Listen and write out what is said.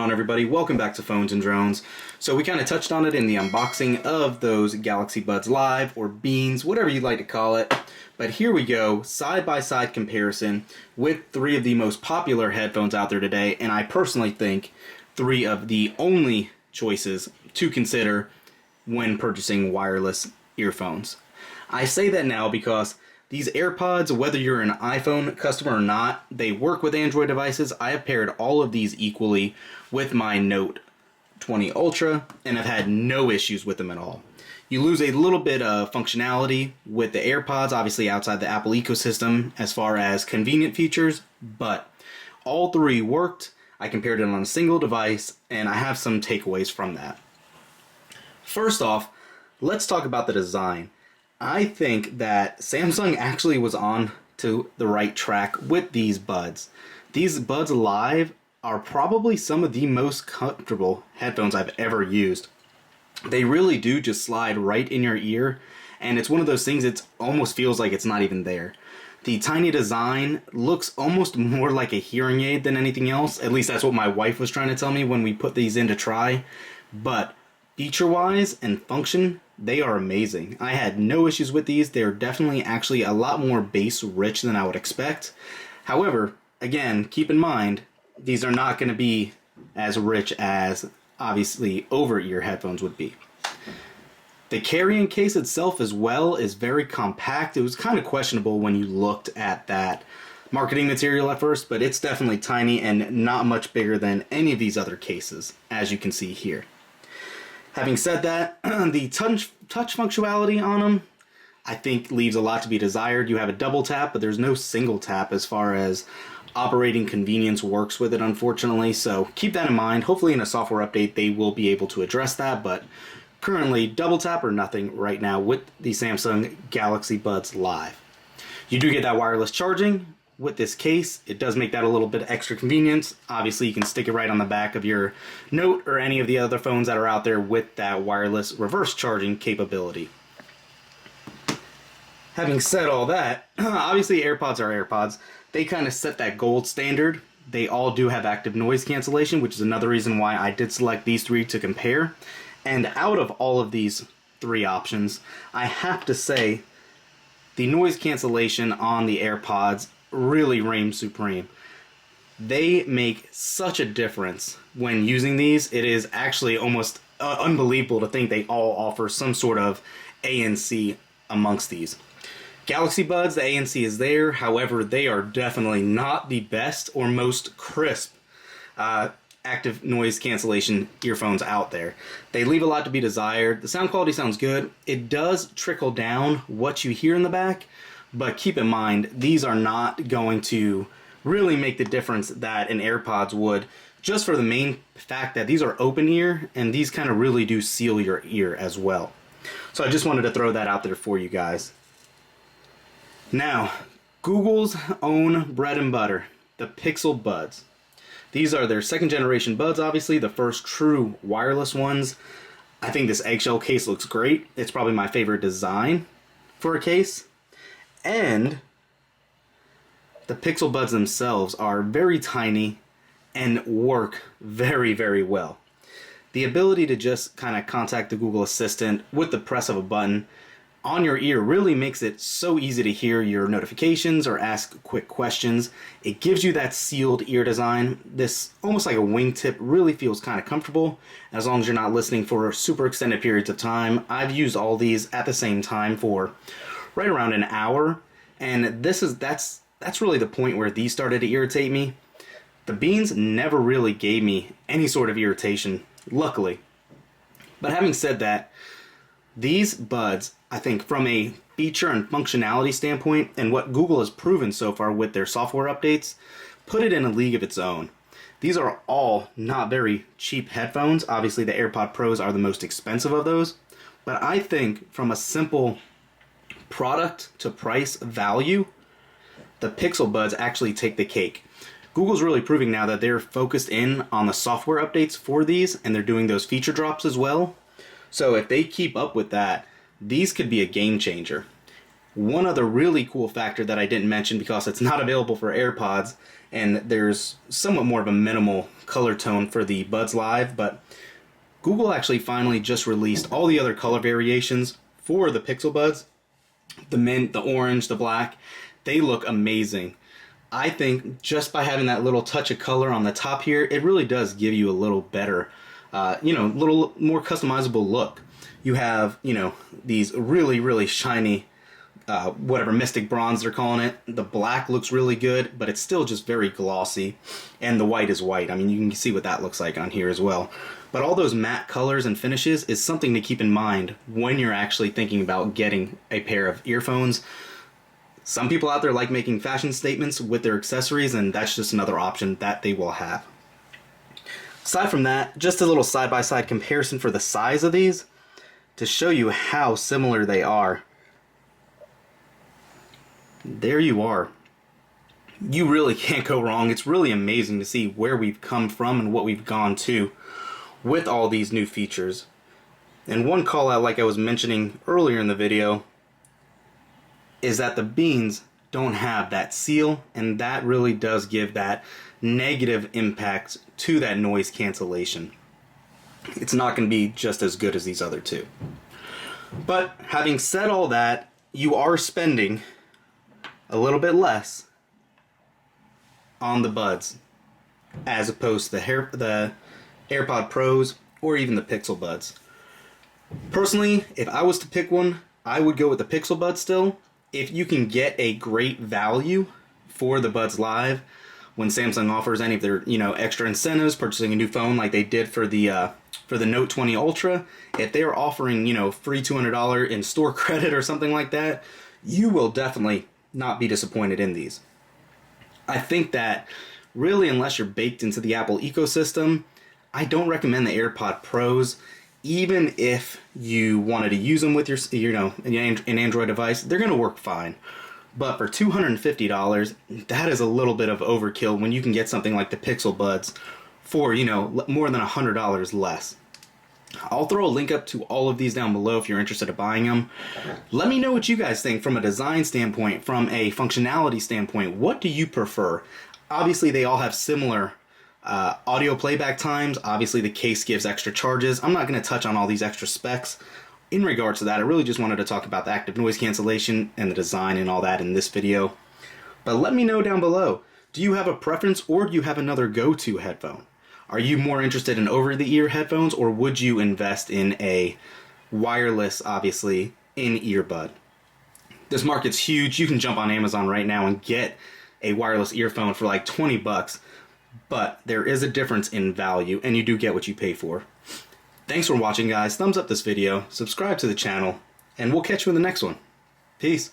on, everybody? Welcome back to Phones and Drones. So we kind of touched on it in the unboxing of those Galaxy Buds Live, or Beans, whatever you'd like to call it. But here we go, side-by-side comparison with three of the most popular headphones out there today, and I personally think three of the only choices to consider when purchasing wireless earphones. I say that now because these AirPods, whether you're an iPhone customer or not, they work with Android devices. I have paired all of these equally with my Note 20 Ultra, and I've had no issues with them at all. You lose a little bit of functionality with the AirPods, obviously outside the Apple ecosystem, as far as convenient features, but all three worked. I compared it on a single device, and I have some takeaways from that. First off, let's talk about the design. I think that Samsung actually was on to the right track with these buds. These Buds Live are probably some of the most comfortable headphones I've ever used. They really do just slide right in your ear, and it's one of those things it almost feels like it's not even there. The tiny design looks almost more like a hearing aid than anything else. At least that's what my wife was trying to tell me when we put these in to try. But feature-wise and function, they are amazing. I had no issues with these. They're definitely actually a lot more bass-rich than I would expect. However, again, keep in mind, these are not going to be as rich as, obviously, over-ear headphones would be. The carrying case itself as well is very compact. It was kind of questionable when you looked at that marketing material at first, but it's definitely tiny and not much bigger than any of these other cases, as you can see here. Having said that, the touch functionality on them, I think, leaves a lot to be desired. You have a double tap, but there's no single tap as far as operating convenience works with it, unfortunately. So keep that in mind. Hopefully in a software update they will be able to address that, but currently double tap or nothing right now with the Samsung Galaxy Buds Live. You do get that wireless charging with this case. It does make that a little bit extra convenience. Obviously, you can stick it right on the back of your Note or any of the other phones that are out there with that wireless reverse charging capability. Having said all that, obviously AirPods are AirPods. They kind of set that gold standard. They all do have active noise cancellation, which is another reason why I did select these three to compare. And out of all of these three options, I have to say the noise cancellation on the AirPods really reigns supreme. They make such a difference when using these. It is actually almost unbelievable to think they all offer some sort of ANC amongst these. Galaxy Buds, the ANC is there, however, they are definitely not the best or most crisp active noise cancellation earphones out there. They leave a lot to be desired. The sound quality sounds good. It does trickle down what you hear in the back, but keep in mind, these are not going to really make the difference that an AirPods would, just for the main fact that these are open ear, and these kind of really do seal your ear as well. So I just wanted to throw that out there for you guys. Now, Google's own bread and butter, the Pixel Buds. These are their second generation buds, obviously, the first true wireless ones. I think this eggshell case looks great. It's probably my favorite design for a case. And the Pixel Buds themselves are very tiny and work very, very well. The ability to just kind of contact the Google Assistant with the press of a button on your ear really makes it so easy to hear your notifications or ask quick questions. It gives you that sealed ear design. This, almost like a wingtip, really feels kind of comfortable as long as you're not listening for super extended periods of time. I've used all these at the same time for right around an hour, and that's really the point where these started to irritate me. The Beans never really gave me any sort of irritation, luckily. But having said that, these buds, I think, from a feature and functionality standpoint, and what Google has proven so far with their software updates, put it in a league of its own. These are all not very cheap headphones. Obviously, the AirPod Pros are the most expensive of those. But I think from a simple product to price value, the Pixel Buds actually take the cake. Google's really proving now that they're focused in on the software updates for these, and they're doing those feature drops as well. So if they keep up with that, these could be a game changer. One other really cool factor that I didn't mention because it's not available for AirPods, and there's somewhat more of a minimal color tone for the Buds Live, but Google actually finally just released all the other color variations for the Pixel Buds. The mint, the orange, the black, they look amazing. I think just by having that little touch of color on the top here, it really does give you a little better, little more customizable look. You have, these really, really shiny, whatever Mystic Bronze they're calling it. The black looks really good, but it's still just very glossy. And the white is white. I mean, you can see what that looks like on here as well. But all those matte colors and finishes is something to keep in mind when you're actually thinking about getting a pair of earphones. Some people out there like making fashion statements with their accessories, and that's just another option that they will have. Aside from that, just a little side-by-side comparison for the size of these to show you how similar they are. There you are. You really can't go wrong. It's really amazing to see where we've come from and what we've gone to with all these new features. And one call out, like I was mentioning earlier in the video, is that the beans don't have that seal, and that really does give that negative impact to that noise cancellation. It's not going to be just as good as these other two. But having said all that, you are spending a little bit less on the Buds as opposed to the AirPod Pros or even the Pixel Buds. Personally, if I was to pick one, I would go with the Pixel Buds still. If you can get a great value for the Buds Live, when Samsung offers any of their extra incentives, purchasing a new phone like they did for the Note 20 Ultra, if they're offering free $200 in store credit or something like that, you will definitely not be disappointed in these. I think that really, unless you're baked into the Apple ecosystem, I don't recommend the AirPod Pros. Even if you wanted to use them with your an Android device, they're going to work fine. But for $250, that is a little bit of overkill when you can get something like the Pixel Buds for, more than $100 less. I'll throw a link up to all of these down below if you're interested in buying them. Let me know what you guys think from a design standpoint, from a functionality standpoint. What do you prefer? Obviously, they all have similar audio playback times. Obviously, the case gives extra charges. I'm not going to touch on all these extra specs. In regards to that, I really just wanted to talk about the active noise cancellation and the design and all that in this video. But let me know down below. Do you have a preference, or do you have another go-to headphone? Are you more interested in over-the-ear headphones, or would you invest in a wireless, obviously, in-ear bud? This market's huge. You can jump on Amazon right now and get a wireless earphone for like 20 bucks. But there is a difference in value, and you do get what you pay for. Thanks for watching, guys. Thumbs up this video, subscribe to the channel, and we'll catch you in the next one. Peace.